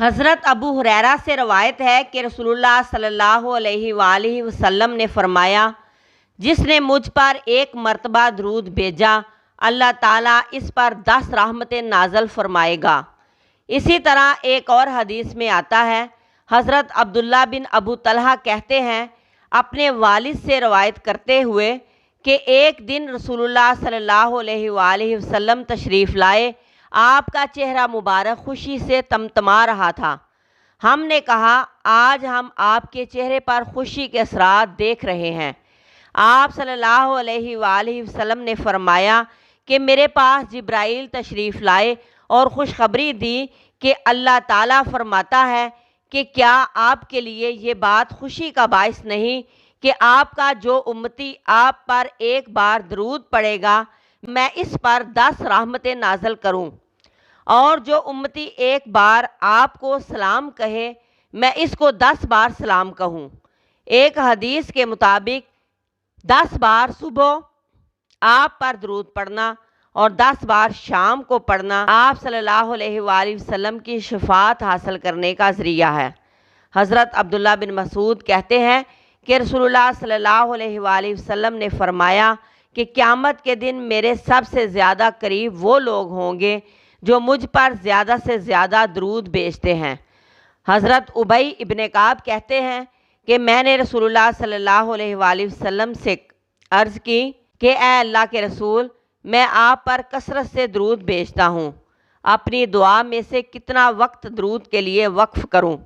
حضرت ابو ہریرہ سے روایت ہے کہ رسول اللہ صلی اللہ علیہ وآلہ وسلم نے فرمایا، جس نے مجھ پر ایک مرتبہ درود بھیجا اللہ تعالیٰ اس پر 10 رحمتیں نازل فرمائے گا۔ اسی طرح ایک اور حدیث میں آتا ہے، حضرت عبداللہ بن ابو طلحہ کہتے ہیں اپنے والد سے روایت کرتے ہوئے کہ ایک دن رسول اللہ صلی اللہ علیہ وآلہ وسلم تشریف لائے، آپ کا چہرہ مبارک خوشی سے تمتما رہا تھا۔ ہم نے کہا، آج ہم آپ کے چہرے پر خوشی کے اثرات دیکھ رہے ہیں۔ آپ صلی اللہ علیہ وآلہ وسلم نے فرمایا کہ میرے پاس جبرائیل تشریف لائے اور خوشخبری دی کہ اللہ تعالیٰ فرماتا ہے کہ کیا آپ کے لیے یہ بات خوشی کا باعث نہیں کہ آپ کا جو امتی آپ پر ایک بار درود پڑے گا میں اس پر 10 رحمتیں نازل کروں، اور جو امتی ایک بار آپ کو سلام کہے میں اس کو 10 بار سلام کہوں۔ ایک حدیث کے مطابق 10 بار صبح آپ پر درود پڑھنا اور 10 بار شام کو پڑھنا آپ صلی اللہ علیہ وآلہ وسلم کی شفاعت حاصل کرنے کا ذریعہ ہے۔ حضرت عبداللہ بن مسعود کہتے ہیں کہ رسول اللہ صلی اللہ علیہ وآلہ وسلم نے فرمایا کہ قیامت کے دن میرے سب سے زیادہ قریب وہ لوگ ہوں گے جو مجھ پر زیادہ سے زیادہ درود بھیجتے ہیں۔ حضرت ابی ابن کعب کہتے ہیں کہ میں نے رسول اللہ صلی اللہ علیہ وآلہ وسلم سے عرض کی کہ اے اللہ کے رسول، میں آپ پر کثرت سے درود بھیجتا ہوں، اپنی دعا میں سے کتنا وقت درود کے لیے وقف کروں؟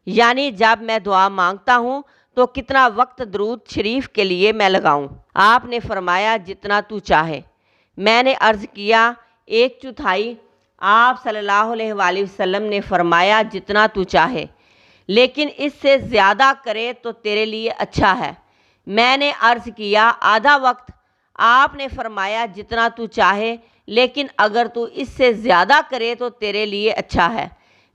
یعنی جب میں دعا مانگتا ہوں تو کتنا وقت درود شریف کے لیے میں لگاؤں؟ آپ نے فرمایا جتنا تو چاہے۔ میں نے عرض کیا 1/4۔ آپ صلی اللہ علیہ وآلہ وسلم نے فرمایا جتنا تو چاہے، لیکن اس سے زیادہ کرے تو تیرے لیے اچھا ہے۔ میں نے عرض کیا آدھا وقت۔ آپ نے فرمایا جتنا تو چاہے، لیکن اگر تو اس سے زیادہ کرے تو تیرے لیے اچھا ہے۔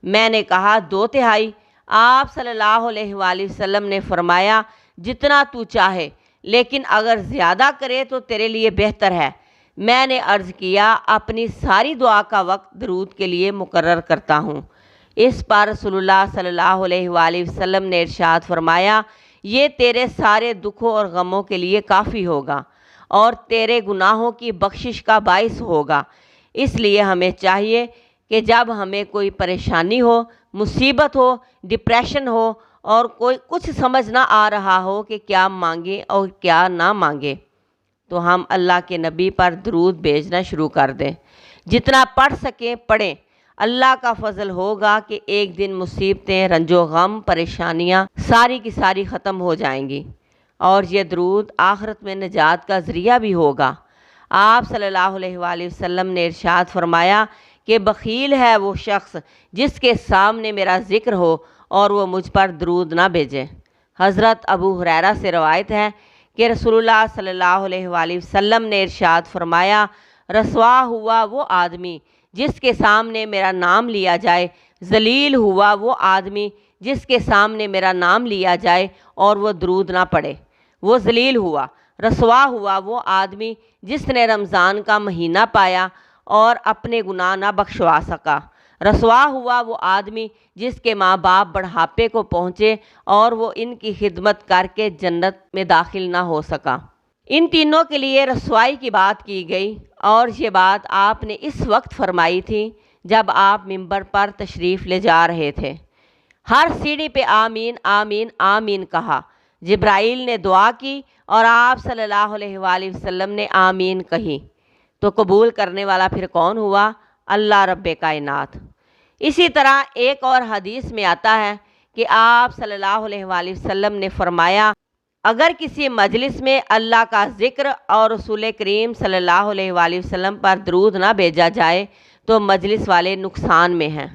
میں نے کہا 2/3۔ آپ صلی اللہ علیہ وآلہ وسلم نے فرمایا جتنا تو چاہے، لیکن اگر زیادہ کرے تو تیرے لیے بہتر ہے۔ میں نے عرض کیا اپنی ساری دعا کا وقت درود کے لیے مقرر کرتا ہوں۔ اس پر رسول اللہ صلی اللہ علیہ وآلہ وسلم نے ارشاد فرمایا، یہ تیرے سارے دکھوں اور غموں کے لیے کافی ہوگا اور تیرے گناہوں کی بخشش کا باعث ہوگا۔ اس لیے ہمیں چاہیے کہ جب ہمیں کوئی پریشانی ہو، مصیبت ہو، ڈپریشن ہو اور کوئی کچھ سمجھ نہ آ رہا ہو کہ کیا مانگیں اور کیا نہ مانگیں، تو ہم اللہ کے نبی پر درود بھیجنا شروع کر دیں۔ جتنا پڑھ سکیں پڑھیں۔ اللہ کا فضل ہوگا کہ ایک دن مصیبتیں، رنج و غم، پریشانیاں ساری کی ساری ختم ہو جائیں گی، اور یہ درود آخرت میں نجات کا ذریعہ بھی ہوگا۔ آپ صلی اللہ علیہ وآلہ وسلم نے ارشاد فرمایا کہ بخیل ہے وہ شخص جس کے سامنے میرا ذکر ہو اور وہ مجھ پر درود نہ بھیجے۔ حضرت ابو ہریرہ سے روایت ہے کہ رسول اللہ صلی اللہ علیہ وآلہ وسلم نے ارشاد فرمایا، رسوا ہوا وہ آدمی جس کے سامنے میرا نام لیا جائے، ذلیل ہوا وہ آدمی جس کے سامنے میرا نام لیا جائے اور وہ درود نہ پڑھے۔ وہ ذلیل ہوا۔ رسوا ہوا وہ آدمی جس نے رمضان کا مہینہ پایا اور اپنے گناہ نہ بخشوا سکا۔ رسوا ہوا وہ آدمی جس کے ماں باپ بڑھاپے کو پہنچے اور وہ ان کی خدمت کر کے جنت میں داخل نہ ہو سکا۔ ان تینوں کے لیے رسوائی کی بات کی گئی، اور یہ بات آپ نے اس وقت فرمائی تھی جب آپ ممبر پر تشریف لے جا رہے تھے۔ ہر سیڑھی پہ آمین آمین آمین کہا۔ جبرائیل نے دعا کی اور آپ صلی اللہ علیہ وآلہ وسلم نے آمین کہی، تو قبول کرنے والا پھر کون ہوا؟ اللہ رب کائنات۔ اسی طرح ایک اور حدیث میں آتا ہے کہ آپ صلی اللہ علیہ وآلہ وسلم نے فرمایا، اگر کسی مجلس میں اللہ کا ذکر اور رسول کریم صلی اللہ علیہ وآلہ وسلم پر درود نہ بھیجا جائے تو مجلس والے نقصان میں ہیں۔